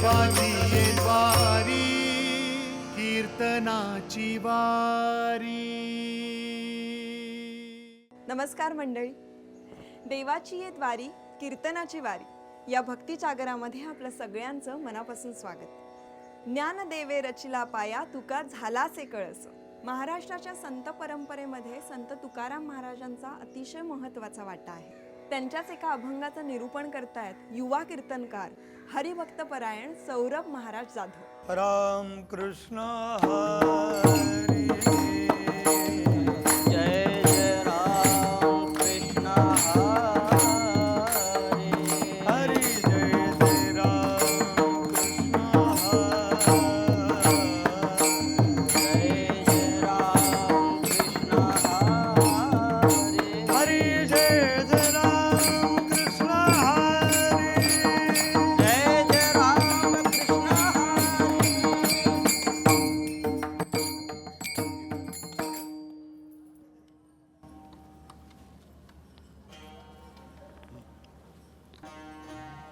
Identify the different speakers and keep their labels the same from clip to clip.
Speaker 1: देवाची ये द्वारी कीर्तनाची वारी.
Speaker 2: नमस्कार मंडळी, देवाची ये द्वारी कीर्तनाची वारी या भक्ती जागरामध्ये आपलं सगळ्यांचं मनापासून स्वागत. ज्ञानदेवे रचिला पाया तुका झालासे कळस. महाराष्ट्राच्या संत परंपरेमध्ये संत तुकाराम महाराजांचा अतिशय महत्त्वाचा वाटा आहे. त्यांच्याच एका अभंगाचं निरूपण करतायत युवा कीर्तनकार हरिभक्तपरायण सौरभ महाराज जाधव.
Speaker 1: राम कृष्ण हरी.
Speaker 3: जय जय राम कृष्ण हरी.
Speaker 1: हरी जय जय राम कृष्ण
Speaker 3: जय जय राम कृष्ण हरी.
Speaker 1: हरी जय जय राम कृष्ण हरी.
Speaker 3: जय जय राम कृष्ण हरी.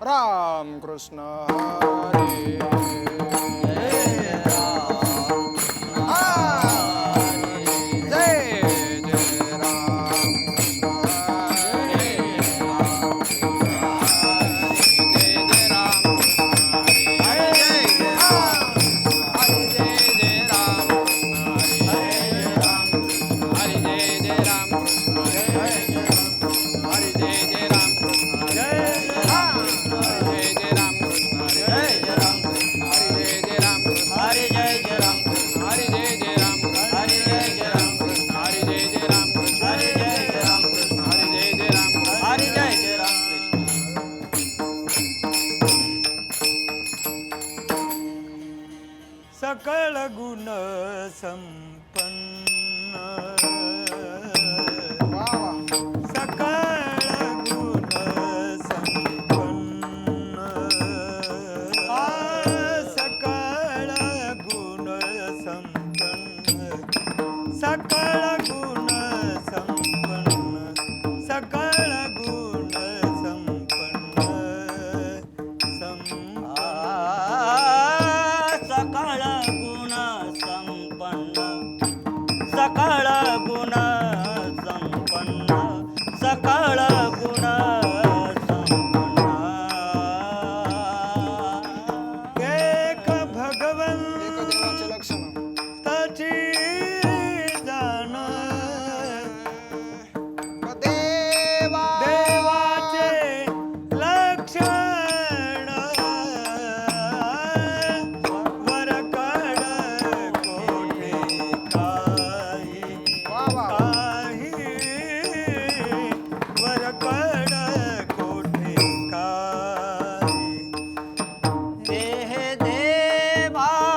Speaker 4: राम कृष्ण हरी.
Speaker 3: जय राम
Speaker 4: हरी. जय जय राम कृष्ण हरी. जय जय राम हरी. जय जय राम हरी. जय जय राम हरी. जय जय राम हरी. जय जय राम
Speaker 3: जय जय राम
Speaker 4: हरी. जय जय राम
Speaker 3: हरी. जय जय राम
Speaker 4: हरी. जय जय राम
Speaker 3: हरी. जय जय राम
Speaker 4: हरी. जय जय राम
Speaker 3: हरी. जय जय राम
Speaker 4: हरी. जय जय राम
Speaker 3: हरी. जय जय राम
Speaker 1: सकळ गुण संपन्न. सकळ गुण संपन्न. सकळ गुण संपन्न. सकळ गुण संपन्न. सकळ गुण संपन्न.
Speaker 3: सकळ गुण संपन्न. सकळ गुण संपन्न. सकळ गुण संपन्न.
Speaker 1: एक भगवंत
Speaker 4: एक देवाचे लक्षण.
Speaker 1: ताची जाण.
Speaker 4: देवा
Speaker 1: देवाचे लक्षण. वरकड कोठे काही.
Speaker 4: वा वा.
Speaker 1: काही वरकड कोठे काही.
Speaker 3: हे देवाचे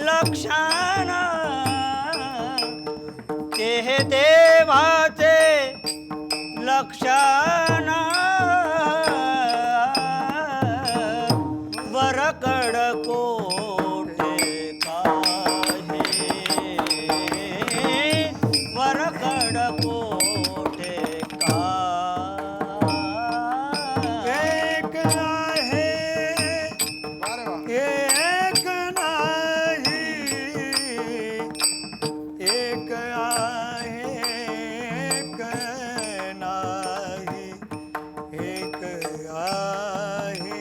Speaker 3: लक्षण. हे देवाचे लक्षण. वरकड कोठे काही. वरकड कोठे काही.
Speaker 1: एक आहे
Speaker 4: अरे वा.
Speaker 1: एक नाही. एक आहे एक नाही. एक आहे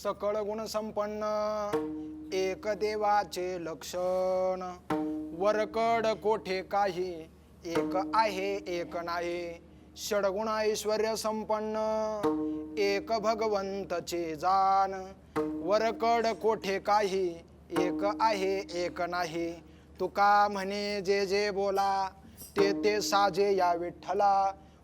Speaker 4: सकळ गुण संपन्न एक देवाचे लक्षण वरकड कोठे काही एक आहे एक नाही षडगुण ऐश्वर्य संपन्न एक भगवंतचे जाण वरकड कोठे काही एक आहे एक नाही तुका म्हणे जे जे बोला ते ते साजे या विठ्ठला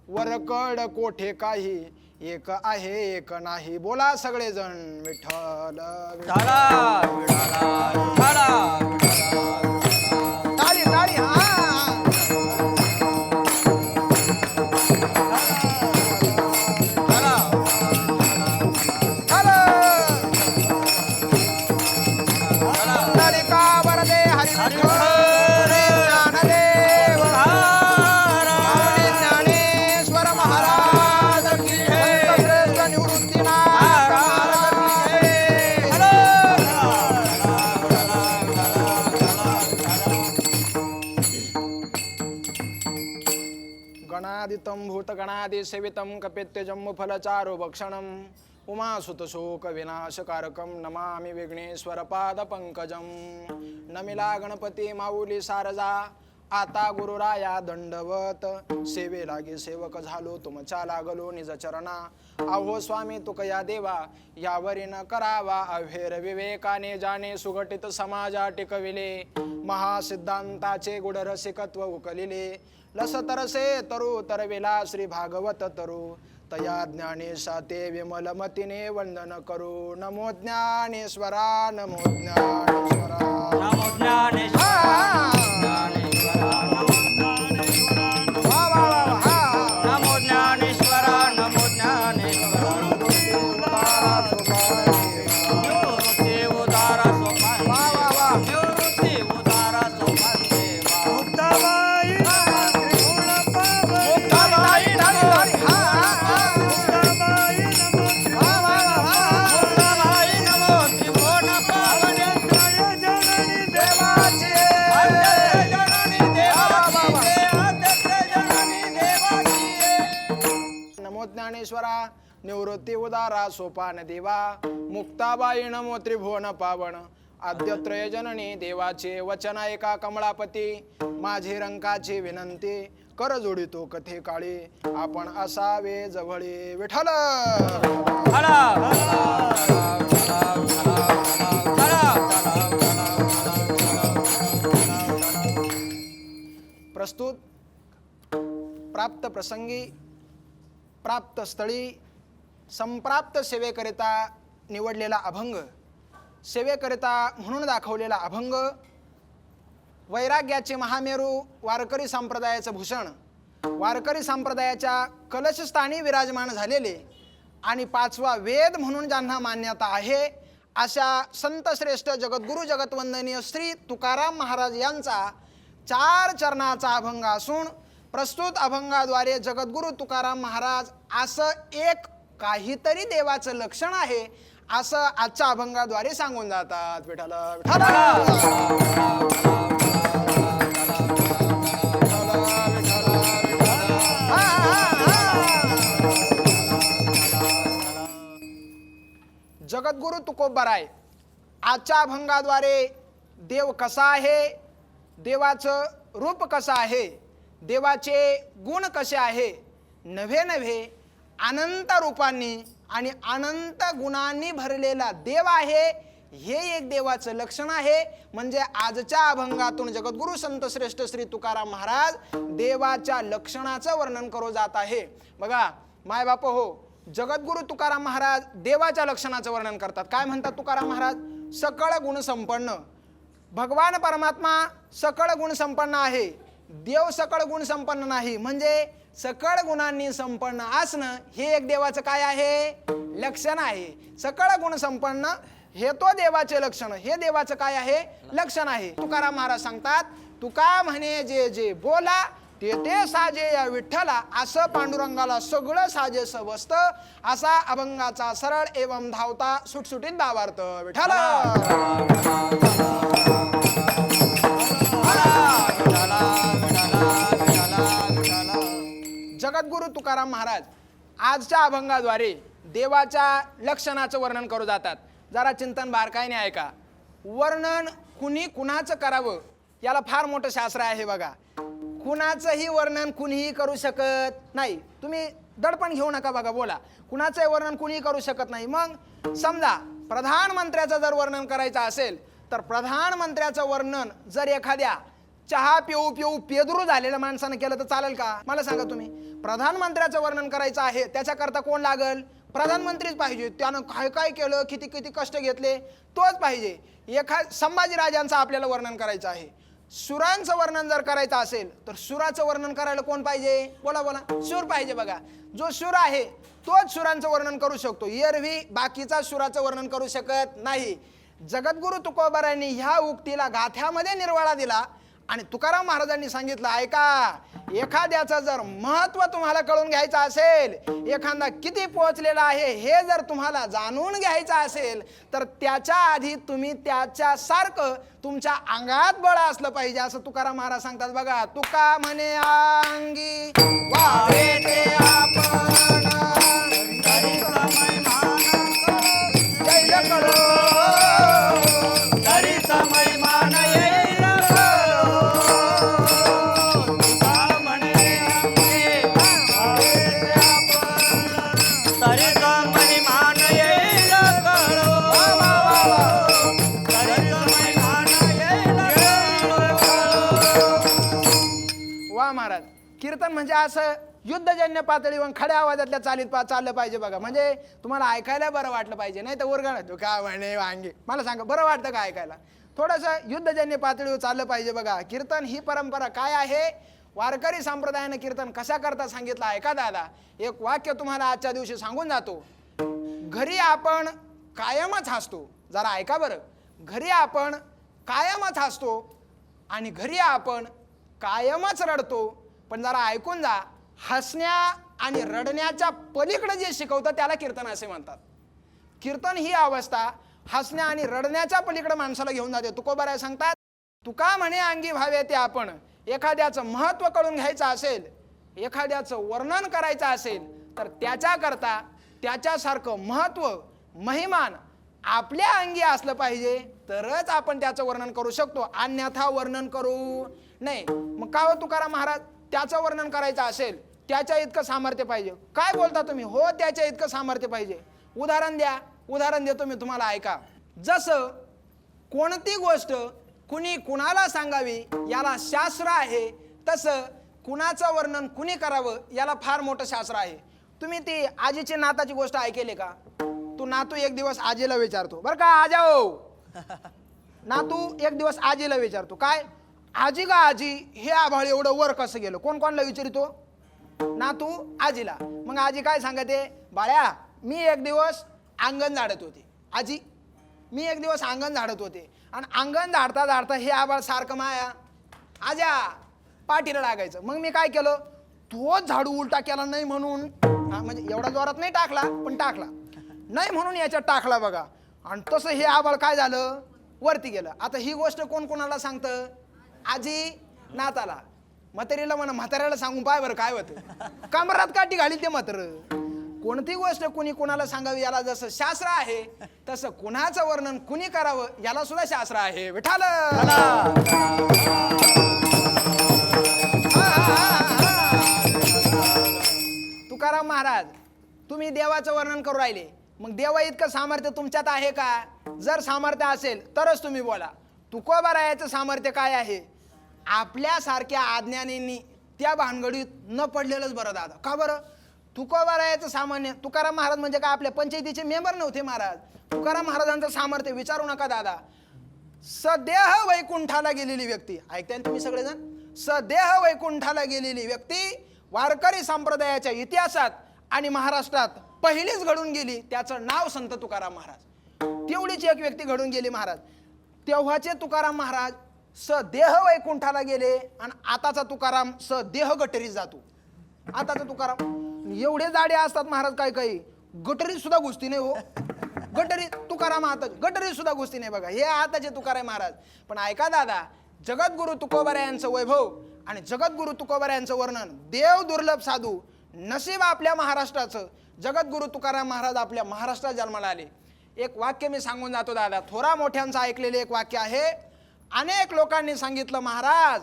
Speaker 4: वरकड कोठे काही एक आहे एक नाही बोला सगळेजण विठ्ठल
Speaker 3: विठाला विठाला विठाला
Speaker 4: टाळी टाळी हा गणादितं भूतगणादि सेवितं कपित्यजं फलचारु भक्षणम् उमासुत शोक विनाशकारकं नमामि विघ्नेश्वर पाद पंकजं नमिला गणपती माऊली सारजा आता गुरुराया दंडवत सेवे लागे सेवक झालो तुमच्या लागलो निज चरणा अहो स्वामी तुकया देवा यावरी न करावा अभेर विवेकाने जाणे सुघटित समाजा टिकविले महासिद्धांताचे गुढ रसिकत्व उकलिले लस तरसे तरू तरविला श्री भागवत तरू तया ज्ञानेशा ते विमल मतीने वंदन करू नमो ज्ञानेश्वरा नमो ज्ञानेश्वरा
Speaker 3: नमो ज्ञानेश्वरा नमो ज्ञानेश्वरा नमो ज्ञानेश्वरा निवृत्ती उदारा सोपान निवृत्ती उदारा सोपान देवा
Speaker 1: मुक्ताबाई नमो त्रिभुवन पावनी
Speaker 3: मुक्ताबाई नमो त्रिभुवन पावनी
Speaker 1: जय जननी देवाची
Speaker 3: जय जननी देवाची जय जननी देवाची
Speaker 4: नमो ज्ञानेश्वरा निवृत्ती उदारा सोपान देवा मुक्ताबाई नमो त्रिभुवन पावन आद्यत्रय जननी देवाचे वचन ऐका कमळापती माझी रंकाची विनंती कर जोडितो कथे काळी आपण असावे जवळे विठ्ठल
Speaker 3: हला
Speaker 4: प्रस्तुत प्राप्त प्रसंगी प्राप्त स्थळी संप्राप्त सेवेकरिता निवडलेला अभंग सेवेकरिता म्हणून दाखवलेला अभंग वैराग्याचे महामेरू वारकरी संप्रदायाचं भूषण वारकरी संप्रदायाच्या कलशस्थानी विराजमान झालेले आणि पाचवा वेद म्हणून ज्यांना मान्यता आहे अशा संतश्रेष्ठ जगद्गुरु जगतवंदनीय श्री तुकाराम महाराज यांचा 4 चरणाचा अभंग असून प्रस्तुत अभंगाद्वारे जगद्गुरु तुकाराम महाराज असं एक काहीतरी देवाचं लक्षण आहे असं आजच्या अभंगाद्वारे सांगून जातात विठ्ठल जगद्गुरु तुकोबराय आजच्या अभंगाद्वारे देव कसा आहे देवाचं रूप कसं आहे देवाचे गुण कसे आहे नव्हे नव्हे अनंत रूपांनी आणि अनंत गुणांनी भरलेला देव आहे हे एक देवाचं लक्षण आहे म्हणजे आजच्या अभंगातून जगद्गुरु संत श्रेष्ठ श्री तुकाराम महाराज देवाच्या लक्षणाचं वर्णन करू जात आहे बघा माय बाप हो जगद्गुरु तुकाराम महाराज देवाच्या लक्षणाचं वर्णन करतात काय म्हणतात तुकाराम महाराज सकळ गुण संपन्न भगवान परमात्मा सकळ गुण संपन्न आहे देव सकळ गुण संपन्न नाही म्हणजे सकळ गुणांनी संपन्न असणं हे एक देवाचं काय आहे लक्षण आहे सकळ गुण संपन्न हे तो देवाचे लक्षण हे देवाचं काय आहे लक्षण आहे तुकाराम महाराज सांगतात तुका म्हणे जे जे बोला ते ते साजे या विठ्ठला असं पांडुरंगाला सगळं साजे समजत असा अभंगाचा सरळ एवं धावता सुटसुटीत भावार्थ विठ्ठला जगद्गुरु तुकाराम महाराज आजच्या अभंगाद्वारे देवाच्या लक्षणाचं वर्णन करू जातात जरा चिंतन बारकाईने ऐका. वर्णन कुणी कुणाचं करावं याला फार मोठं शास्त्र आहे बघा. कुणाचंही वर्णन कुणीही करू शकत नाही. तुम्ही दडपण घेऊ नका बघा, बोला. कुणाचंही वर्णन कुणीही करू शकत नाही. मग समजा प्रधानमंत्र्याचं जर वर्णन करायचं असेल तर प्रधानमंत्र्याचं वर्णन जर एखाद्या चहा पिऊ पिऊ पेदरू झालेल्या माणसानं केलं तर चालेल का? मला सांगा तुम्ही. प्रधानमंत्र्याचं वर्णन करायचं आहे त्याच्याकरता कोण लागल? प्रधानमंत्रीच पाहिजे. त्यानं काय काय केलं, किती किती कष्ट घेतले, तोच पाहिजे. संभाजीराजांचं आपल्याला वर्णन करायचं आहे. सुरांचं वर्णन जर करायचं असेल तर सुराचं वर्णन करायला कोण पाहिजे? बोला बोला. सूर पाहिजे बघा. जो सूर आहे तोच सुरांचं वर्णन करू शकतो. एरवी बाकीचा सुराचं वर्णन करू शकत नाही. जगद्गुरु तुकोबारायांनी ह्या उक्तीला गाथ्यामध्ये निर्वाळा दिला आणि तुकाराम महाराजांनी सांगितलं, ऐका, एखाद्याचं जर महत्व तुम्हाला कळून घ्यायचं असेल, एखादा किती पोहोचलेला आहे हे जर तुम्हाला जाणून घ्यायचं असेल तर त्याच्या आधी तुम्ही त्याच्यासारखं तुमच्या अंगात बळ असलं पाहिजे असं तुकाराम महाराज सांगतात बघा. तुका म्हणे अंगी वावे ते आपण
Speaker 3: तरी समय मान
Speaker 4: जैल कळो,
Speaker 3: तरी समय मान येईल कळो. तुका म्हणे अंगी वावे आपण, तरी समय मान येईल कळो. तरी समय मान येईल कळो.
Speaker 4: वा महाराज. कीर्तन म्हणजे असं युद्धजन्य पातळीवर खड्या आवाजातल्या चालीत चाललं पाहिजे बघा. म्हणजे तुम्हाला ऐकायला बरं वाटलं पाहिजे. नाही तर ओरगाळ तू काय म्हणे वांगे. मला सांगा, बरं वाटतं का ऐकायला? थोडंसं युद्धजन्य पातळीवर चाललं पाहिजे बघा. कीर्तन ही परंपरा काय आहे, वारकरी संप्रदायाने कीर्तन कशा करता सांगितलं ऐका दादा. एक वाक्य तुम्हाला आजच्या दिवशी सांगून जातो. घरी आपण कायमच हसतो. जरा ऐका बरं. घरी आपण कायमच हसतो आणि घरी आपण कायमच रडतो. पण जरा ऐकून जा, हसण्या आणि रडण्याच्या पलीकडे जे शिकवतं त्याला कीर्तन असे म्हणतात. कीर्तन ही अवस्था हसण्या आणि रडण्याच्या पलीकडे माणसाला घेऊन जाते. तुकोबाराय सांगतात, तुका म्हणे अंगी भावे ते आपण. एखाद्याचं महत्व कळून घ्यायचं असेल, एखाद्याचं वर्णन करायचं असेल तर त्याच्याकरता त्याच्यासारखं महत्व महिमान आपल्या अंगी असलं पाहिजे तरच आपण त्याचं वर्णन करू शकतो. अन्यथा वर्णन करू नाही. मग का हो तुकाराम महाराज, त्याचं वर्णन करायचं असेल त्याच्या इतकं सामर्थ्य पाहिजे. काय बोलता तुम्ही? हो, त्याच्या इतकं सामर्थ्य पाहिजे. उदाहरण द्या. उदाहरण देतो मी तुम्हाला, ऐका. जसं कोणती गोष्ट कुणी कुणाला सांगावी याला शास्त्र आहे, तसं कुणाचं वर्णन कुणी करावं याला फार मोठं शास्त्र आहे. तुम्ही ती आजीची नाताची गोष्ट ऐकली का? तू नातू एक दिवस आजीला विचारतो, बरं का आजाओ. नातू एक दिवस आजीला विचारतो, काय आजी का आजी, हे आभाळ एवढं वर कसं गेलं? कोण कोणाला विचारितो? नातू आजीला. मग आजी काय सांगते, बाळ्या मी एक दिवस अंगण झाडत होते. आजी मी एक दिवस अंगण झाडत होते आणि अंगण झाडता झाडता हे आभाळ सारखं माया आजा पाठीला लागायचं. मग मी काय केलं, तोच झाडू उलटा केला नाही म्हणून, म्हणजे एवढा जोरात नाही टाकला पण टाकला नाही म्हणून याच्यात टाकला बघा. आणि तसं हे आभाळ काय झालं, वरती गेलं. आता ही गोष्ट कोण कोणाला सांगतं? आजी नाताला. म्हातारीला म्हणा, म्हाताऱ्याला सांगून पाय बरं काय होतं. कमरात काठी घाली ते मात्र. कोणती गोष्ट कुणी कुणाला सांगावी याला जसं शास्त्र आहे तसं कुणाचं वर्णन कुणी करावं याला सुद्धा शास्त्र आहे. विठाल तुकाराम महाराज, तुम्ही देवाचं वर्णन करू राहिले. मग देवा इतकं सामर्थ्य तुमच्यात आहे का? जर सामर्थ्य असेल तरच तुम्ही बोला. तुकोबारायाचं सामर्थ्य काय आहे? आपल्यासारख्या अज्ञानींनी त्या भानगडीत न पडलेलंच बरं दादा. का बरं? तुकोबारायाचं सामान्य, तुकाराम महाराज म्हणजे काय आपल्या पंचायतीचे मेंबर नव्हते महाराज. तुकाराम महाराजांचं सामर्थ्य विचारू नका दादा. सदेह वैकुंठाला गेलेली व्यक्ती, ऐकताय तुम्ही सगळेजण? सदेह वैकुंठाला गेलेली व्यक्ती वारकरी संप्रदायाच्या इतिहासात आणि महाराष्ट्रात पहिलीच घडून गेली. त्याचं नाव संत तुकाराम महाराज. तेवढीच एक व्यक्ती घडून गेली महाराज. तेव्हाचे तुकाराम महाराज सदेह वैकुंठाला गेले आणि आताचा तुकाराम सदेह गटरीत जातो. आताचा तुकाराम एवढे जाडे असतात महाराज, काय काही गटरीत सुद्धा घुसती नाही हो. गटरीत तुकाराम आता गटरीत सुद्धा घुसती नाही बघा. हे आताचे तुकाराम महाराज. पण ऐका दादा, जगद्गुरु तुकोबारायांचं वैभव आणि जगद्गुरु तुकोबारायांचं वर्णन, देव दुर्लभ साधू, नशीब आपल्या महाराष्ट्राचं. जगद्गुरु तुकाराम महाराज आपल्या महाराष्ट्रात जन्माला आले. एक वाक्य मी सांगून जातो दादा, थोरा मोठ्यांचं ऐकलेले एक वाक्य आहे. अनेक लोकांनी सांगितलं, महाराज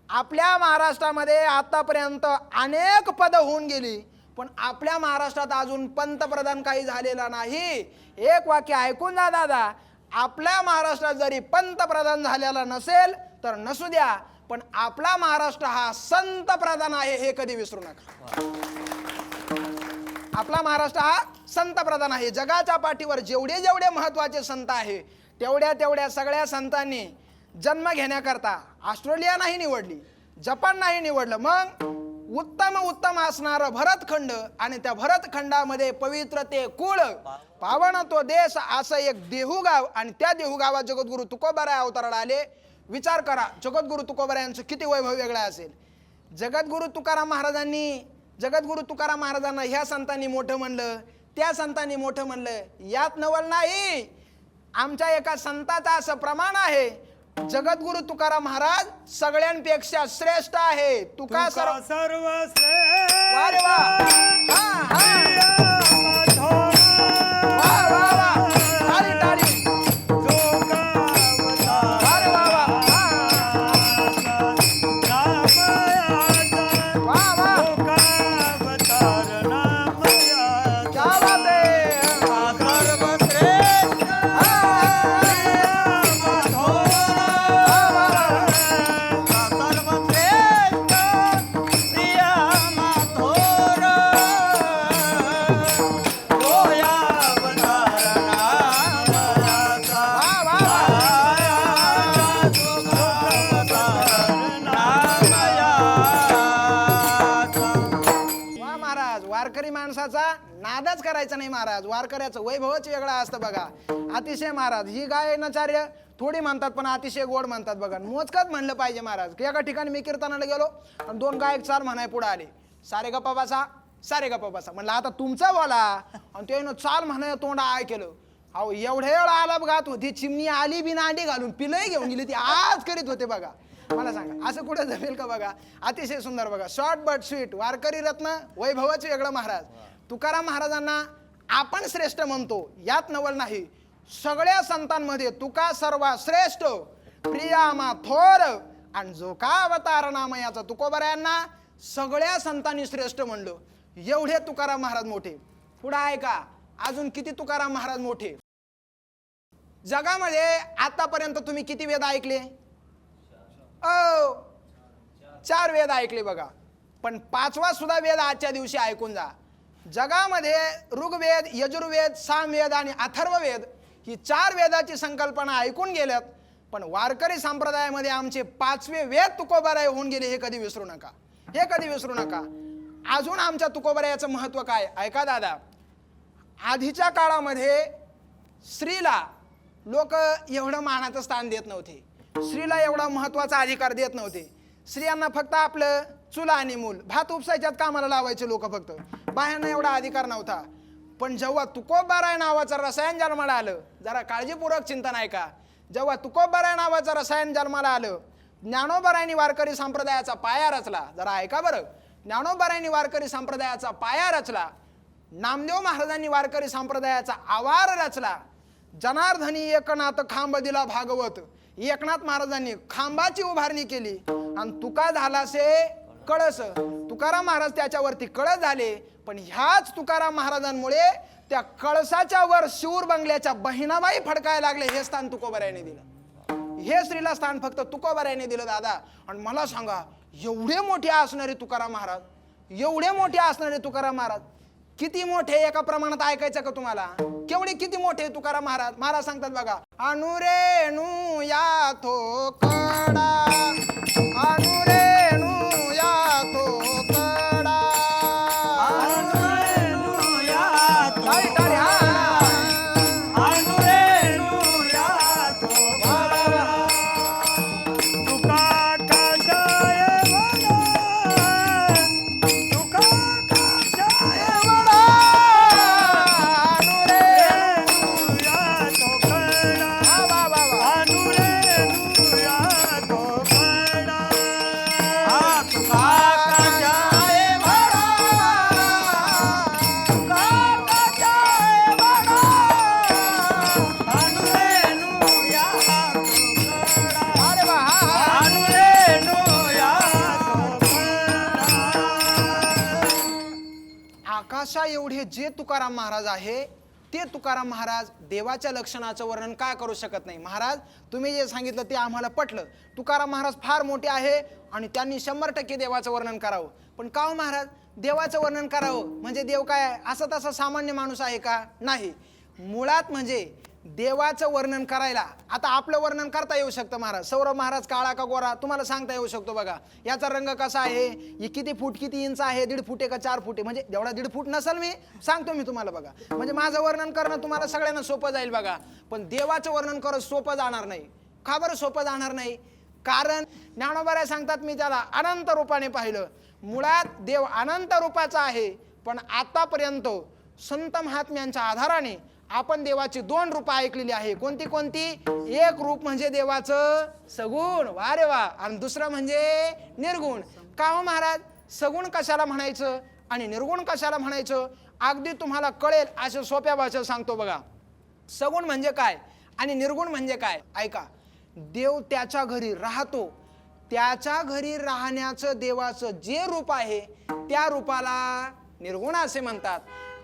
Speaker 4: आपल्या महाराष्ट्रामध्ये आतापर्यंत अनेक पद होऊन गेली, पण आपल्या महाराष्ट्रात अजून पंतप्रधान काही झालेला नाही. एक वाक्य ऐकून जा दादा, आपल्या महाराष्ट्रात जरी पंतप्रधान झालेला नसेल तर नसू द्या, पण आपला महाराष्ट्र हा संत प्रधान आहे हे कधी विसरू नका. आपला महाराष्ट्र हा संत प्रधान आहे. जगाच्या पाठीवर जेवढे जेवढे महत्वाचे संत आहे तेवढ्या तेवढ्या सगळ्या संतांनी जन्म घेण्याकरता ऑस्ट्रेलिया नाही निवडली, जपान नाही निवडलं, मग उत्तम उत्तम असणारं भरतखंड आणि त्या भरतखंडामध्ये पवित्र ते कुळ पावन तो देश असं एक देहूगाव, आणि त्या देहूगावात जगद्गुरु तुकोबाराय अवतराला आले. विचार करा, जगद्गुरु तुकोबारायांचं किती वैभव वेगळं असेल. जगद्गुरु तुकाराम महाराजांना ह्या संतांनी मोठं म्हणलं, त्या संतांनी मोठं म्हणलं, यात नवल नाही. आमच्या एका संताचा असं प्रमाण आहे, जगद्गुरु तुकाराम महाराज सगळ्यांपेक्षा श्रेष्ठ आहे. तुका
Speaker 3: सर्वश्रेष्ठ
Speaker 4: वा रे वा. हा, हा. वा, वा, वा. टाळी, टाळी. वा रे वा, वा. वा, वा. क्या बात आहे. वारकरी माणसाचा नादच करायचा नाही महाराज. वारकऱ्याचं वैभवच वेगळं असतं बघा. अतिशय महाराज ही गायनाचार्य थोडी म्हणतात पण अतिशय गोड म्हणतात बघा. मोजकच म्हणलं पाहिजे महाराज. एका ठिकाणी मी कीर्तनाला गेलो आणि दोन गायक चाल म्हणाय पुढे आले, सारे गप्पा बसा, सारे गप्पा बसा. म्हणलं आता तुमचं बोला, आणि त्यानं चाल म्हणाय तोंड आय केलं. अहो एवढ्या वेळा आलाप गात होती, चिमणी आली बी नांडी घालून पिलंही घेऊन गेली, ती आज करीत होते बघा. मला सांगा असं कुठे जमेल का बघा. अतिशय सुंदर बघा, शॉर्ट बट स्वीट, वारकरी रत्न, वैभवच वेगळं महाराज. तुकाराम महाराजांना आपण श्रेष्ठ म्हणतो यात नवल नाही. सगळ्या संतांमध्ये तुका सर्वात श्रेष्ठ, प्रियामा थोर, आणि जो का अवतार नामयाचा तुकोबरायांना सगळ्या संतांनी श्रेष्ठ म्हणलं. एवढे तुकाराम महाराज मोठे. पुढे आहे का अजून किती तुकाराम महाराज मोठे. जगामध्ये आतापर्यंत तुम्ही किती वेद ऐकले? 4 वेद ऐकले बघा, पण 5वा सुद्धा वेद आजच्या दिवशी ऐकून जा. जगामध्ये ऋग्वेद, यजुर्वेद, सामवेद आणि अथर्ववेद ही 4 वेदाची संकल्पना ऐकून गेल्यात, पण वारकरी संप्रदायामध्ये आमचे 5वे वेद तुकोबाराय होऊन गेले. हे कधी विसरू नका, हे कधी विसरू नका. अजून आमच्या तुकोबारायाचं महत्व काय ऐका दादा. आधीच्या काळामध्ये स्त्रीला लोक एवढं मानाचं स्थान देत नव्हते, स्त्रीला एवढा महत्वाचा अधिकार देत नव्हते. स्त्रियांना फक्त आपलं चुला आणि मूल भात उपसायच्यात कामाला लावायचे लोक, फक्त बाह्यांना एवढा अधिकार नव्हता. पण जेव्हा तुकोबाराय नावाचं रसायन जन्माला आलं, जरा काळजीपूर्वक चिंतन ऐका. जेव्हा तुकोबाराय नावाचं रसायन जन्माला आलं, ज्ञानोबारायांनी वारकरी संप्रदायाचा पाया रचला. जरा ऐका बरं, ज्ञानोबारायांनी वारकरी संप्रदायाचा पाया रचला, नामदेव महाराजांनी वारकरी संप्रदायाचा आवार रचला, जनार्दनी एकनाथ खांब दिला भागवत, एकनाथ महाराजांनी खांबाची उभारणी केली, आणि तुका झालासे कळस. तुकाराम महाराज त्याच्यावरती कळस झाले, पण ह्याच तुकाराम महाराजांमुळे त्या कळसाच्या वर शिवर बंगल्याच्या बहिणाबाई फडकायला लागले. हे स्थान तुकोबारायांनी दिलं, हे स्त्रीला स्थान फक्त तुकोबारायांनी दिलं दादा. आणि मला सांगा, एवढे मोठे असणारे तुकाराम महाराज, एवढे मोठे असणारे तुकाराम महाराज किती मोठे एका प्रमाणात ऐकायचं का तुम्हाला? केवढे किती मोठे तुकाराम महाराज. महाराज सांगतात बघा, अनुरेणू या थो कडा, अनुरेणू या थो कडा,
Speaker 3: अनुरेणू या थो
Speaker 4: टाळी, टाळी, हा.
Speaker 3: अनुरेणू या थो कडा, तुका काशाय वडा, तुका काशाय वडा, अनुरेणू या थो कडा,
Speaker 4: वा, वा, वा.
Speaker 3: अनुरेणू या थो कडा.
Speaker 4: भाषा एवढे जे तुकाराम महाराज आहे ते तुकाराम महाराज देवाच्या लक्षणाचं वर्णन काय करू शकत नाही. महाराज तुम्ही जे सांगितलं ते आम्हाला पटलं. तुकाराम महाराज फार मोठे आहे आणि त्यांनी 100% देवाचं वर्णन करावं. पण का हो महाराज, देवाचं वर्णन करावं म्हणजे देव काय असं तसा सामान्य माणूस आहे का? नाही. मुळात म्हणजे देवाचं वर्णन करायला आता आपलं वर्णन करता येऊ शकतं. महाराज सौरभ महाराज काळा का गोरा तुम्हाला सांगता येऊ शकतो. बघा याचा रंग कसा आहे, हे किती फूट किती इंच आहे, 1.5 फूट का 4 फूट आहे, म्हणजे एवढा 1.5 फूट नसेल मी सांगतो मी तुम्हाला. बघा म्हणजे माझं वर्णन करणं तुम्हाला सगळ्यांना सोपं जाईल. बघा पण देवाचं वर्णन करणं सोपं जाणार नाही. का बरं सोपं जाणार नाही? कारण ज्ञानोबा सांगतात मी त्याला अनंत रूपाने पाहिलं. मुळात देव अनंत रूपाचा आहे. पण आतापर्यंत संत महात्म्यांच्या आधाराने आपण देवाची 2 रूपं ऐकलेली आहे. कोणती कोणती? एक रूप म्हणजे देवाचं सगुण, वा रे वा, आणि दुसरं म्हणजे निर्गुण. का हो महाराज, सगुण कशाला म्हणायचं आणि निर्गुण कशाला म्हणायचं? अगदी तुम्हाला कळेल अशा सोप्या भाषेत सांगतो बघा. सगुण म्हणजे काय आणि निर्गुण म्हणजे काय ऐका. देव त्याच्या घरी राहतो, त्याच्या घरी राहण्याचं देवाचं जे रूप आहे त्या रूपाला निर्गुण असे म्हणतात.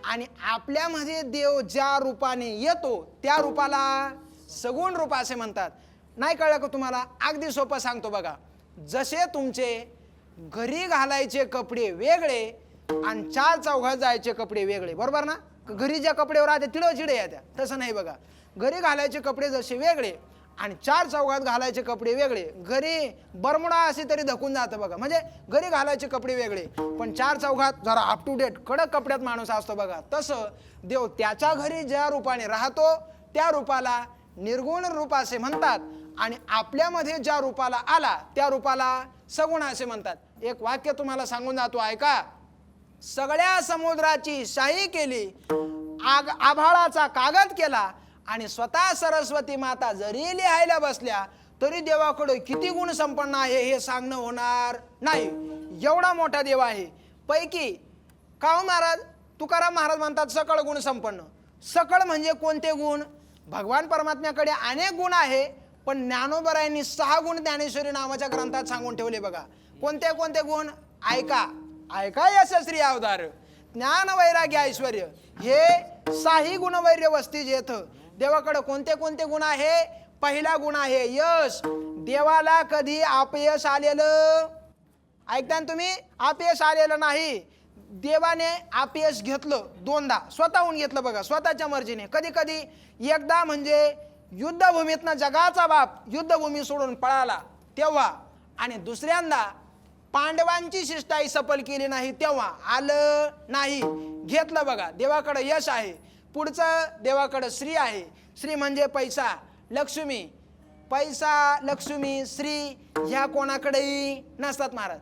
Speaker 4: आणि आपल्यामध्ये देव ज्या रूपाने येतो त्या रूपाला सगुण रूप असे म्हणतात. नाही कळलं का तुम्हाला? अगदी सोपं सांगतो बघा. जसे तुमचे घरी घालायचे कपडे वेगळे आणि 4 चौघात जायचे कपडे वेगळे, बरोबर ना? घरी ज्या कपड्यावर राहते तिळं चिडे येत्या, तसं नाही बघा. घरी घालायचे कपडे जसे वेगळे आणि 4 चौघात घालायचे कपडे वेगळे. घरी बरमुडा असे तरी धकून जातं बघा, म्हणजे घरी घालायचे कपडे वेगळे पण 4 चौघात जरा अप टू डेट कडक कपड्यात माणूस असतो बघा. तसं देव त्याच्या घरी ज्या रूपाने राहतो त्या रूपाला निर्गुण रूप असे म्हणतात आणि आपल्यामध्ये ज्या रूपाला आला त्या रूपाला सगुण असे म्हणतात. एक वाक्य तुम्हाला सांगून जातो ऐका. सगळ्या समुद्राची शाही केली, आभाळाचा कागद केला आणि स्वतः सरस्वती माता जरी लिहायला बसल्या तरी देवाकडे किती गुण संपन्न आहे हे सांगणं होणार नाही. एवढा मोठा देव आहे. पैकी का हो महाराज, तुकाराम महाराज म्हणतात सकळ गुण संपन्न. सकळ म्हणजे कोणते गुण? भगवान परमात्म्याकडे अनेक गुण आहे पण ज्ञानोबरायांनी 6 गुण ज्ञानेश्वरी नावाच्या ग्रंथात सांगून ठेवले बघा. कोणते कोणते गुण? ऐका ऐका. यशस्वी अवतार, ज्ञान वैराग्य ऐश्वर्य हे 6 गुणवैर्य वस्तीज येथ. देवाकडे कोणते कोणते गुण आहे? पहिला गुण आहे यश. देवाला कधी अपयश आलेलं ऐकता ना तुम्ही? अपयश आलेलं नाही. देवाने अपयश घेतलं 2दा, स्वतःहून घेतलं बघा, स्वतःच्या मर्जीने. कधी कधी एकदा म्हणजे युद्धभूमीतनं जगाचा बाप युद्धभूमी सोडून पळाला तेव्हा, आणि दुसऱ्यांदा पांडवांची शिष्टाई सफल केली नाही तेव्हा आलं नाही. घेतलं बघा. देवाकडे यश आहे. पुढचं देवाकडे श्री आहे. श्री म्हणजे पैसा, लक्ष्मी. पैसा, लक्ष्मी, श्री ह्या कोणाकडेही नसतात महाराज.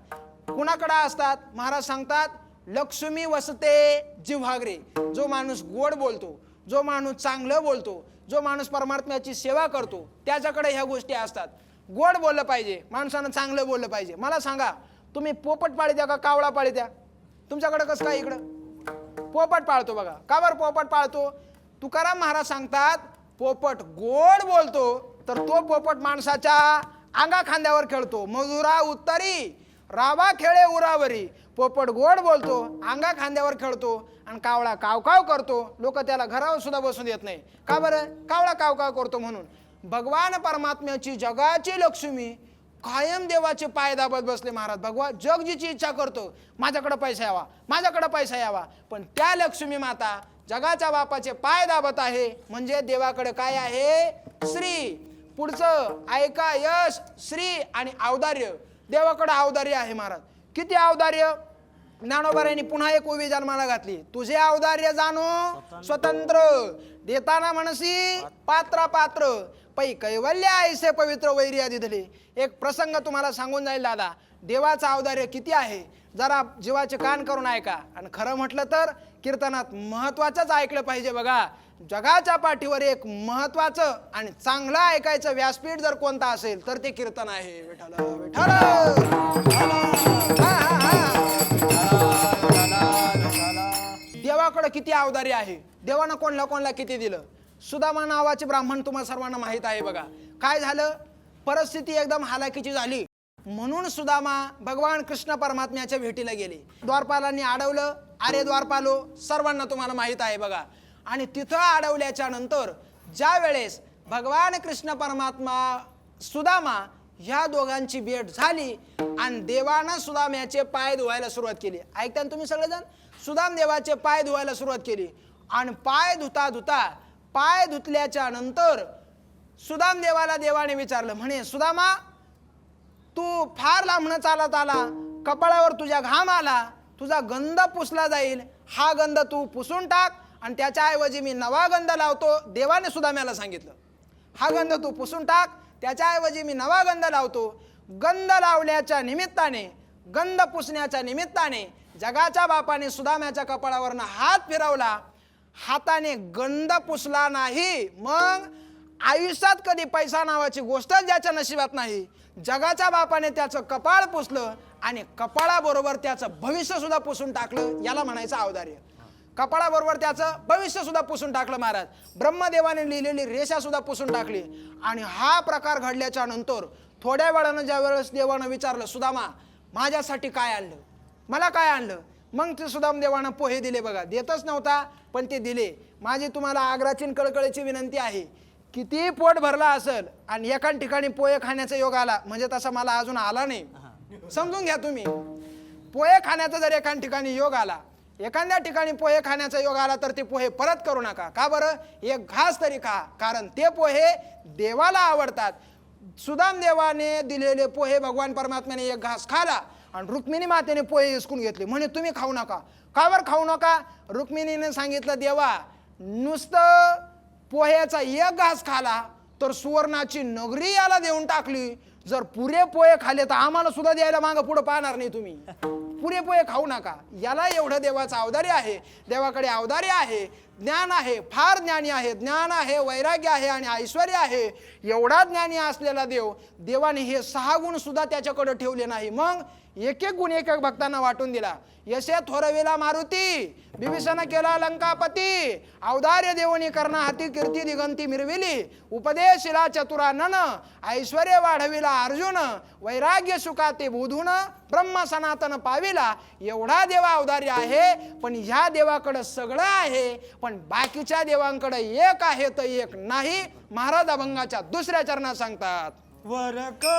Speaker 4: कोणाकडे असतात? महाराज सांगतात लक्ष्मी वसते जिव्हाग्रे. जो माणूस गोड बोलतो, जो माणूस चांगलं बोलतो, जो माणूस परमात्म्याची सेवा करतो त्याच्याकडे ह्या गोष्टी असतात. गोड बोललं पाहिजे, माणसानं चांगलं बोललं पाहिजे. मला सांगा तुम्ही पोपट पाळीत्या का कावळा पाळीत्या? तुमच्याकडे कसं काय? इकडं पोपट पाळतो बघा. का बरं पोपट पाळतो? तुकाराम महाराज सांगतात पोपट गोड बोलतो तर तो पोपट माणसाच्या अंगा खांद्यावर खेळतो. मजुरा उत्तरी रावा खेळे उरावरी. पोपट गोड बोलतो, अंगा खांद्यावर खेळतो, आणि कावळा कावकाव करतो. लोक त्याला घरावर सुद्धा बसून देत नाही. का बरं? कावळा कावकाव करतो म्हणून. भगवान परमात्म्याची जगाची लक्ष्मी कायम देवाचे पाय दाबत बसले महाराज. भगवान जग जिची इच्छा करतो माझ्याकडे पैसा यावा, माझ्याकडे पैसा यावा, पण त्या लक्ष्मी माता जगाच्या बापाचे पाय दाबत आहे. म्हणजे देवाकडे काय आहे? श्री. पुढचं ऐका. यश, श्री आणि औदार्य. देवाकडे औदार्य आहे महाराज. किती औदार्य? ज्ञानोबारायांनी पुन्हा एक उभी जन्माला घातली. तुझे औदार्य जाणो स्वतंत्र, देताना म्हणसी पात्र पात्र, पै कैवल्य ऐसे पवित्र वैर्या दिधले. एक प्रसंग तुम्हाला सांगून जाईल दादा. देवाचं औदार्य किती आहे जरा जीवाचे कान करून ऐका. आणि खरं म्हटलं तर कीर्तनात महत्वाचंच ऐकलं पाहिजे बघा. जगाच्या पाठीवर एक महत्वाचं आणि चांगलं ऐकायचं व्यासपीठ जर कोणता असेल तर ते कीर्तन आहे. विठ्ठल विठ्ठल. देवाकडे किती औदार्य आहे. देवानं कोणला कोणला किती दिलं. सुदामा नावाचे ब्राह्मण तुम्हाला सर्वांना माहित आहे बघा. काय झालं? परिस्थिती एकदम हालाकीची झाली. म्हणून सुदामा भगवान कृष्ण परमात्म्याच्या भेटीला गेले. द्वारपालांनी अडवलं. अरे द्वारपालो, सर्वांना तुम्हाला माहित आहे बघा. आणि तिथं अडवल्याच्या नंतर ज्या वेळेस भगवान कृष्ण परमात्मा सुदामा ह्या दोघांची भेट झाली आणि देवानं सुदाम्याचे पाय धुवायला सुरुवात केली. ऐकता ना तुम्ही सगळेजण? सुदाम देवाचे पाय धुवायला सुरुवात केली आणि पाय धुता धुता पाय धुतल्याच्या नंतर सुदाम देवाला देवाने विचारलं, म्हणे सुदामा तू फार लांबणं चालत आला, कपाळावर तुझ्या घाम आला, तुझा गंध पुसला जाईल, हा गंध तू पुसून टाक आणि त्याच्याऐवजी मी नवा गंध लावतो. देवाने सुदाम्याला सांगितलं, हा गंध तू पुसून टाक, त्याच्याऐवजी मी नवा गंध लावतो. गंध लावल्याच्या निमित्ताने, गंध पुसण्याच्या निमित्ताने जगाच्या बापाने सुदाम्याच्या कपाळावरनं हात फिरवला. हाताने गंध पुसला नाही. मग आयुष्यात कधी पैसा नावाची गोष्ट ज्याच्या नशिबात नाही, जगाच्या बापाने त्याचं कपाळ पुसलं आणि कपाळाबरोबर त्याचं भविष्य सुद्धा पुसून टाकलं. याला म्हणायचं औदार्य. कपाळाबरोबर त्याचं भविष्य सुद्धा पुसून टाकलं महाराज. ब्रह्मदेवाने लिहिलेली रेषा सुद्धा पुसून टाकली. आणि हा प्रकार घडल्याच्या नंतर थोड्या वेळानं ज्या वेळेस देवानं विचारलं, सुदामा माझ्यासाठी काय आणलं, मला काय आणलं? मग ते सुदाम देवानं पोहे दिले बघा. देतच नव्हता पण ते दिले. माझी तुम्हाला आग्राची कळकळीची विनंती आहे, किती पोट भरला असेल आणि एका ठिकाणी पोहे खाण्याचा योग आला, म्हणजे तसा मला अजून आला नाही, समजून घ्या तुम्ही. पोहे खाण्याचा जर एका ठिकाणी योग आला, एखाद्या ठिकाणी पोहे खाण्याचा योग आला तर ते पोहे परत करू नका. का बरं? एक घास तरी खा, कारण ते पोहे देवाला आवडतात. सुदाम देवाने दिलेले पोहे भगवान परमात्म्याने एक घास खाला आणि रुक्मिणी मातेने पोहे हिसकून घेतले. म्हणे तुम्ही खाऊ नका. का बरं खाऊ नका? रुक्मिणीने सांगितलं, देवा नुसतं पोह्याचा एक घास खाला तर सुवर्णाची नगरी याला देऊन टाकली. जर पुरे पोहे खाले तर आम्हाला सुद्धा द्यायला मागं पुढं पाहणार नाही तुम्ही. पुरे पोहे खाऊ नका. याला एवढं देवाचं औदार्य आहे. देवाकडे औदार्य आहे, ज्ञान आहे, फार ज्ञानी आहे. ज्ञान आहे, वैराग्य आहे आणि ऐश्वर्य आहे. एवढा ज्ञानी असलेला देव, देवाने हे 6 गुण सुद्धा त्याच्याकडे ठेवले नाही. मग एक एक गुण एक एक भक्तांना वाटून दिला. यशे थोरविला मारुती, बिभीषण केला लंकापती, औदार्य देवनी करणा हाती कीर्ती दिगंती मिरविली, उपदेशिला चतुरानन, ऐश्वर्य वाढविला अर्जुन, वैराग्य सुखाते बुधून, ब्रह्म सनातन पाविला. एवढा देवा औदार्य आहे. पण ह्या देवाकडं सगळं आहे, पण बाकीच्या देवांकडे एक आहे तर एक नाही. महाराज अभंगाच्या 2ऱ्या चरणात सांगतात,
Speaker 3: वरकड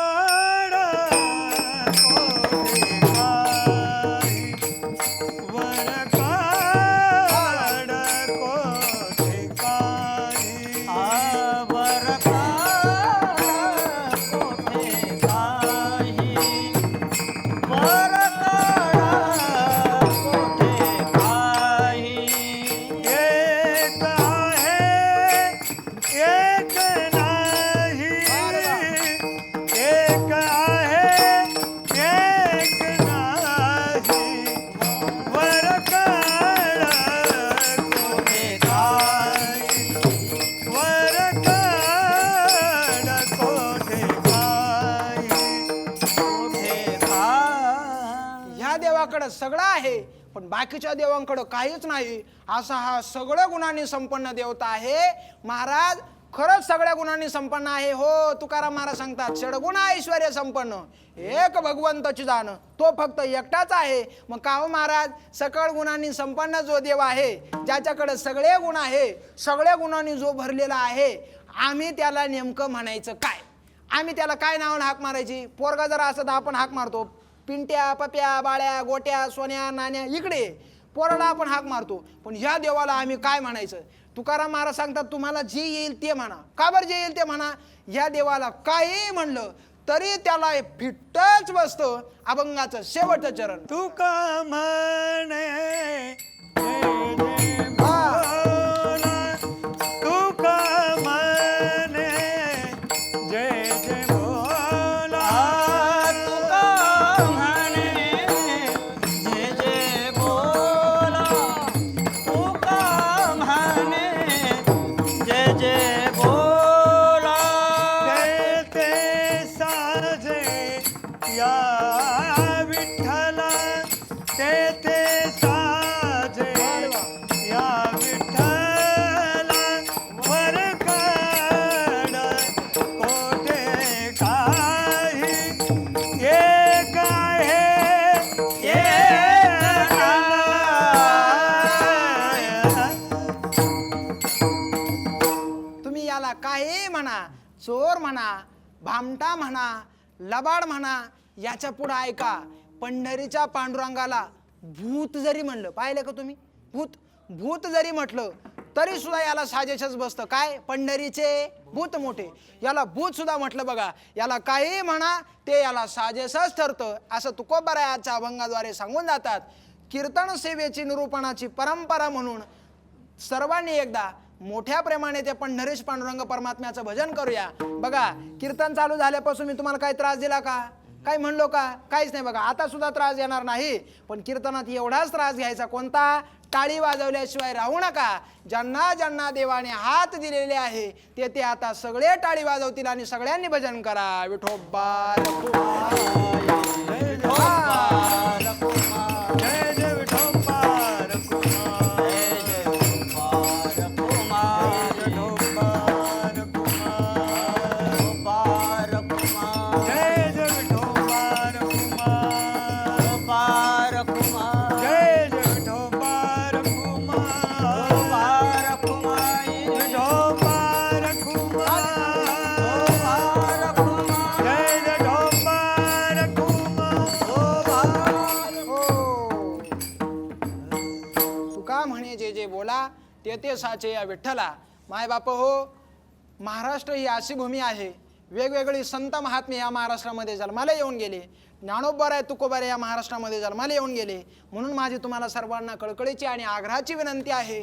Speaker 4: सगळं आहे पण बाकीच्या देवांकडे काहीच नाही. असा हा सगळ्या गुणांनी संपन्न देवता आहे. महाराज खरंच सगळ्या गुणांनी संपन्न आहे. हो, तुकाराम महाराज सांगतात, षडगुण ऐश्वर्य संपन्न, एक भगवंताची जाण, तो फक्त एकटाच आहे. मग का हो महाराज, सकळ गुणांनी संपन्न जो देव आहे, ज्याच्याकडे सगळे गुण आहे, सगळ्या गुणांनी जो भरलेला आहे, आम्ही त्याला नेमकं म्हणायचं काय? आम्ही त्याला काय नावानं हाक मारायची? पोरगा जर असं तर आपण हाक मारतो, पिंट्या, पप्या, बाळ्या, गोट्या, सोन्या, नाण्या, इकडे पोराला आपण हाक मारतो. पण ह्या देवाला आम्ही काय म्हणायचं? तुकाराम महाराज सांगतात, तुम्हाला जे येईल ते म्हणा. का बरं जे येईल ते म्हणा? ह्या देवाला काही म्हणलं तरी त्याला फिट्टच बसतं. अभंगाचं शेवटचं चरण,
Speaker 3: तुका म्हणे
Speaker 4: काही म्हणा, चोर म्हणा, भामटा म्हणा, लबाड म्हणा, याच्या पुढे ऐका, पंढरीच्या पांडुरंगाला भूत जरी म्हणलं, पाहिलं का तुम्ही, भूत जरी म्हटलं तरी सुद्धा याला साजेशच बसतं. काय, पंढरीचे भूत मोठे, याला भूत सुद्धा म्हटलं बघा, याला काही म्हणा ते याला साजेसच ठरतं, असं तुकोबारायाच्या अभंगाद्वारे सांगून जातात. कीर्तन सेवेची निरूपणाची परंपरा म्हणून सर्वांनी एकदा मोठ्या प्रेमाने ते पंढरीश पांडुरंग परमात्म्याचं भजन करूया. बघा, कीर्तन चालू झाल्यापासून मी तुम्हाला काही त्रास दिला का, काही म्हणलो का, काहीच नाही. बघा, आता सुद्धा त्रास येणार नाही, पण कीर्तनात एवढाच त्रास घ्यायचा, कोणता, टाळी वाजवल्याशिवाय राहू नका. ज्यांना ज्यांना देवाने हात दिलेले आहे ते ते आता सगळे टाळी वाजवतील आणि सगळ्यांनी भजन करा. विठोबा
Speaker 3: जय जय विठोबा रघुनाथ, जय जय विठोबा रघुनाथ, जय जय विठोबा रघुनाथ, विठोबा रघुनाथ, जय जय विठोबा रघुनाथ.
Speaker 4: तुका म्हणे जे जे बोला ते ते साचे या विठ्ठला. माय बाप हो, महाराष्ट्र ही अशी भूमी आहे, वेगवेगळी संत महात्मे या महाराष्ट्रामध्ये जन्माला येऊन गेले. ज्ञानोबराय तुकोबाराय या महाराष्ट्रामध्ये जन्माला येऊन गेले. म्हणून माझी तुम्हाला सर्वांना कळकळीची आणि आग्रहाची विनंती आहे,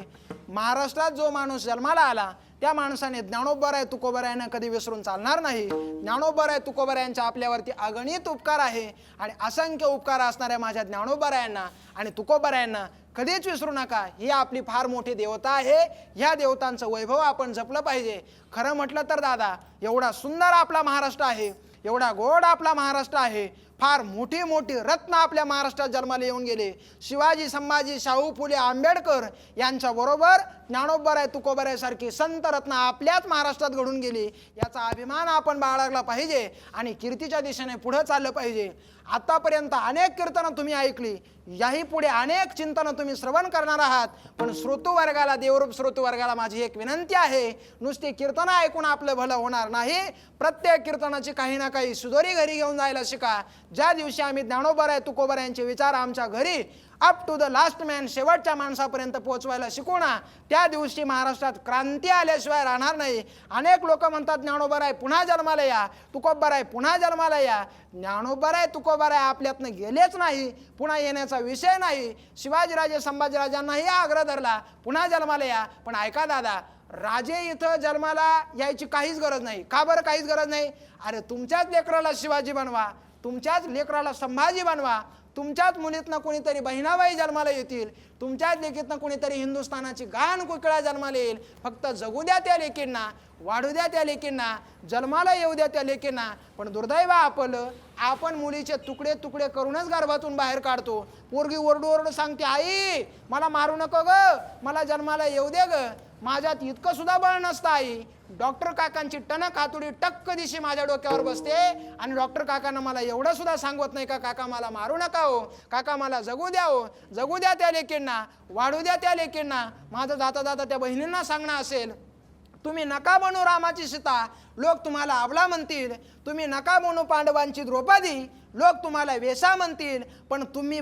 Speaker 4: महाराष्ट्रात जो माणूस जन्माला आला त्या माणसाने ज्ञानोबराय तुकोबारायांना कधी विसरून चालणार नाही. ज्ञानोबराय तुकोबारायांच्या आपल्यावरती अगणित उपकार आहे आणि असंख्य उपकार असणाऱ्या माझ्या ज्ञानोबरायांना आणि तुकोबारायांना कधीच विसरू नका. ही आपली फार मोठी देवता आहे, ह्या देवतांचं वैभव आपण जपलं पाहिजे. खरं म्हटलं तर दादा, एवढा सुंदर आपला महाराष्ट्र आहे, एवढा गोड आपला महाराष्ट्र आहे, फार मोठी मोठी रत्न आपल्या महाराष्ट्रात जन्माला येऊन गेले. शिवाजी, संभाजी, शाहू फुले, आंबेडकर यांच्या बरोबर ज्ञानोबराय तुकोबाराय सारखी संत रत्न आपल्याच महाराष्ट्रात घडून गेली. याचा अभिमान आपण बाळगला पाहिजे आणि कीर्तीच्या दिशेने पुढे चाललं पाहिजे. आतापर्यंत अनेक कीर्तनं तुम्ही ऐकली, याही पुढे अनेक चिंतनं तुम्ही श्रवण करणार आहात. पण श्रोतूवर्गाला, देवरूप श्रोतूवर्गाला माझी एक विनंती आहे, नुसती कीर्तनं ऐकून आपलं भलं होणार नाही. प्रत्येक कीर्तनाची काही ना काही सुधोरी घरी घेऊन जायला शिका. ज्या दिवशी आम्ही ज्ञानोबराय तुकोबारायांचे विचार आमच्या घरी up to the last man, शेवटच्या माणसापर्यंत पोहोचवायला शिकू ना, त्या दिवशी महाराष्ट्रात क्रांती आल्याशिवाय राहणार नाही. अनेक लोक म्हणतात ज्ञानोबराय पुन्हा जन्माला या, तुकोबाराय पुन्हा जन्माला या. ज्ञानोबराय तुकोबाराय आपल्यातनं गेलेच नाही, पुन्हा येण्याचा विषय नाही. शिवाजीराजे, संभाजीराजांनाही आग्रह धरला पुन्हा जन्माला या, पण ऐका दादा, राजे इथं जन्माला यायची काहीच गरज नाही. का बरं काहीच गरज नाही? अरे तुमच्याच लेकराला शिवाजी बनवा, तुमच्याच लेकराला संभाजी बनवा, तुमच्याच मुलीतनं कोणीतरी बहिणाबाई जन्माला येतील, तुमच्याच लेकीतनं कोणीतरी हिंदुस्थानाची गान कुकळ्या जन्माला येईल. फक्त जगू द्या त्या लेकींना, वाढू द्या त्या लेकींना, जन्माला येऊ द्या त्या लेकींना. पण दुर्दैव आपलं, आपण मुलीचे तुकडे तुकडे करूनच गर्भातून बाहेर काढतो. पोरगी ओरडू ओरडू सांगते, आई मला मारू नको ग, मला जन्माला येऊ दे ग. माझ्यात इतकं सुद्धा बळ नसतं आई. डॉक्टर काकांची टणक हातोडी टक्क दिशी माझ्या डोक्यावर बसते आणि डॉक्टर काकांना मला एवढं सुद्धा सांगत नाही का, काका मला मारू नका हो, काका मला जगू द्या हो, जगू द्या त्या लेकींना, वाढू द्या त्या लेकींना. माझं जाता जाता त्या बहिणींना सांगणं असेल, तुम्ही नका बनू रामाची सीता, लोक तुम्हाला आवला म्हणतील. तुम्ही नका बनू पांडवांची द्रौपदी, लोक तुम्हाला वेसा म्हणतील. पण तुम्ही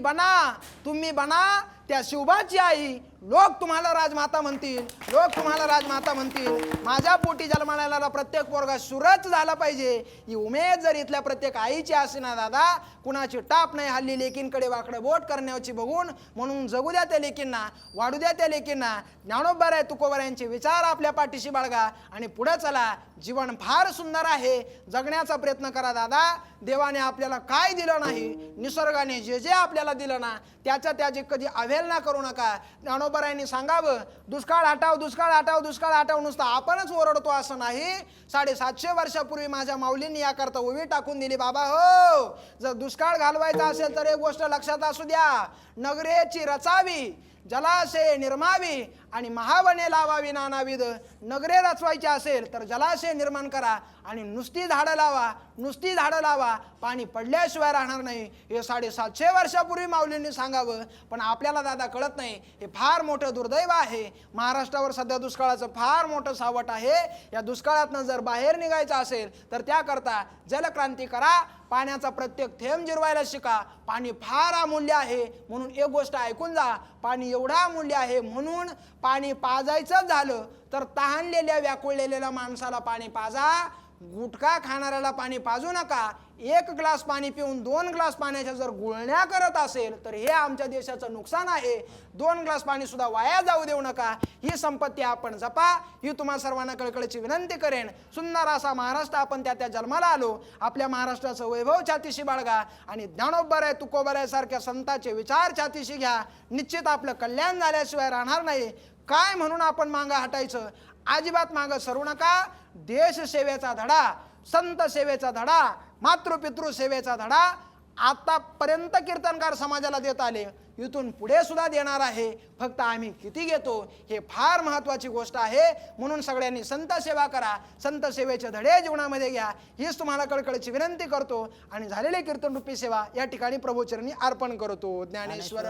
Speaker 4: बना त्या शिवबाची आई, लोक तुम्हाला राजमाता म्हणतील, लोक तुम्हाला राजमाता म्हणतील. माझ्या पोटी जन्माला आलेला प्रत्येक पोरगा सुरच झाला पाहिजे, ही उमेद जर इथल्या प्रत्येक आईची असे ना दादा, कुणाची टाप नाही हल्ली लेकींकडे वाकडं बोट करण्याची बघून. म्हणून जगू द्या त्या लेकींना, वाढू द्या त्या लेकींना. ज्ञानोबराय तुकोबारायांचे विचार आपल्या पाठीशी बाळगा आणि पुढे चला. जीवन फार सुंदर आहे, जगण्याचा प्रयत्न करा दादा. देवाने आपल्याला काय दिलं नाही, निसर्गाने जे जे आपल्याला दिलं ना, त्याची कधी अवहेलना करू नका. ज्ञानोबरायांनी सांगावं, दुष्काळ हटाव, दुष्काळ हटाव, दुष्काळ हटाव, नुसतं आपणच ओरडतो असं नाही. 750 वर्षापूर्वी माझ्या माऊलींनी याकरता उभी टाकून दिली. बाबा हो, जर दुष्काळ घालवायचा असेल तर एक गोष्ट लक्षात असू द्या, नगरेची रचावी, जलाशय निर्मावी आणि महावने लावावी नानाविध. नगरे रचवायची असेल तर जलाशय निर्माण करा आणि नुसती झाडं लावा, नुसती झाडं लावा, पाणी पडल्याशिवाय राहणार नाही. हे 750 वर्षापूर्वी माऊलींनी सांगावं, पण आपल्याला दादा कळत नाही. हे फार मोठं दुर्दैव आहे. महाराष्ट्रावर सध्या दुष्काळाचं फार मोठं सावट आहे. या दुष्काळातनं जर बाहेर निघायचं असेल तर त्याकरता जलक्रांती करा. पाण्याचा प्रत्येक थेंब जिरवायला शिका. पाणी फार अमूल्य आहे, म्हणून एक गोष्ट ऐकून जा. पाणी एवढं अमूल्य आहे म्हणून पाणी पाजायचं झालं तर तहानलेल्या व्याकुळलेल्या माणसाला पाणी पाजा. गुटखा खाणाऱ्याला पाणी पाजू नका. 1 ग्लास पाणी पिऊन 2 ग्लास पाण्याच्या जर गुळण्या करत असेल तर हे आमच्या देशाचं नुकसान आहे. 2 ग्लास पाणी सुद्धा वाया जाऊ देऊ नका. ही संपत्ती आपण जपा, ही तुम्हा सर्वांना कळकळीची विनंती करेन. सुंदर असा महाराष्ट्र आपण त्या जन्माला आलो. आपल्या महाराष्ट्राचं वैभव छातीशी बाळगा आणि ज्ञानोबराय तुकोबराय सारख्या संतांचे विचार छातीशी घ्या. निश्चित आपलं कल्याण झाल्याशिवाय राहणार नाही. काय म्हणून आपण मागं हटायचं? अजिबात मागं सरू नका. देश सेवेचा धडा, संत सेवेचा धडा, मातृपितृ सेवेचा धडा आतापर्यंत कीर्तनकार समाजाला देत आले, इथून पुढे सुद्धा देणार आहे. फक्त आम्ही किती घेतो हे फार महत्त्वाची गोष्ट आहे. म्हणून सगळ्यांनी संत सेवा करा, संत सेवेचे धडे जीवनामध्ये घ्या, हीच तुम्हाला कळकळीची विनंती करतो आणि झालेले कीर्तन रूपी सेवा या ठिकाणी प्रभूचरणी अर्पण करतो. ज्ञानेश्वर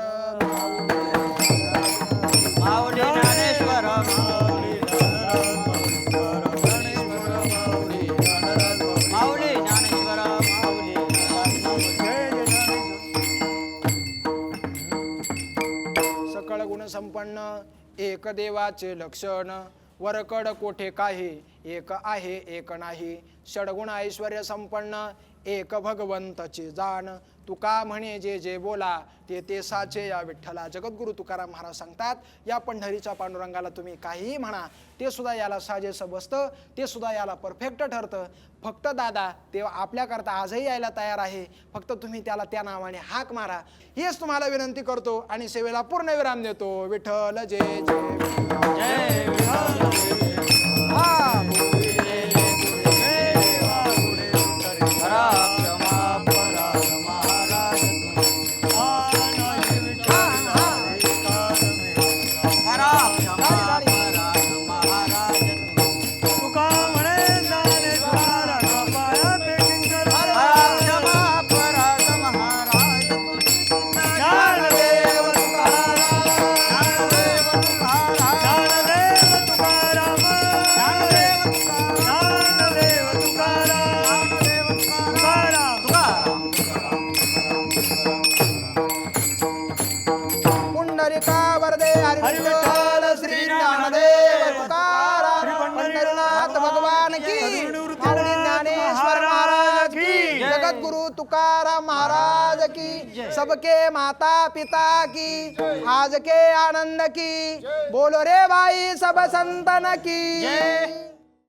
Speaker 3: माऊली ज्ञानेश्वर माऊली ज्ञानेश्वर माऊली
Speaker 4: सकळ गुण संपन्न एक देवाचे लक्षण. वरकड कोठे काही एक आहे एक नाही. षडगुण ऐश्वर्य संपन्न एक भगवंतची जाण. तुका म्हणे जे जे बोला ते ते साचे या विठ्ठला. जगद्गुरु तुकाराम महाराज सांगतात, या पंढरीच्या पांडुरंगाला तुम्ही काहीही म्हणा ते सुद्धा याला साजेसं बसतं, ते सुद्धा याला परफेक्ट ठरतं. फक्त दादा ते आपल्याकरता आजही यायला तयार आहे. फक्त तुम्ही त्याला त्या नावाने हाक मारा, हीच तुम्हाला विनंती करतो आणि सेवेला पूर्ण विराम देतो. विठ्ठल जय जय हा
Speaker 1: तुका म्हणे ज्ञानेश्वर कृपया पेकिंकर. ज्ञानदेव तुकाराम, ज्ञानदेव तुकाराम, ज्ञानदेव तुकाराम, तुकाराम.
Speaker 4: पुंडलिका वरदे हरिविठ्ठल श्री ज्ञानदेव तुकाराम. पंढरीनाथ भगवान की, माऊली ज्ञानेश्वर महाराज की, जगद्गुरु तुकाराम महाराज की, सबके माता पिता की, आज के आनंद की, बोलो रे भाई सब संतन की.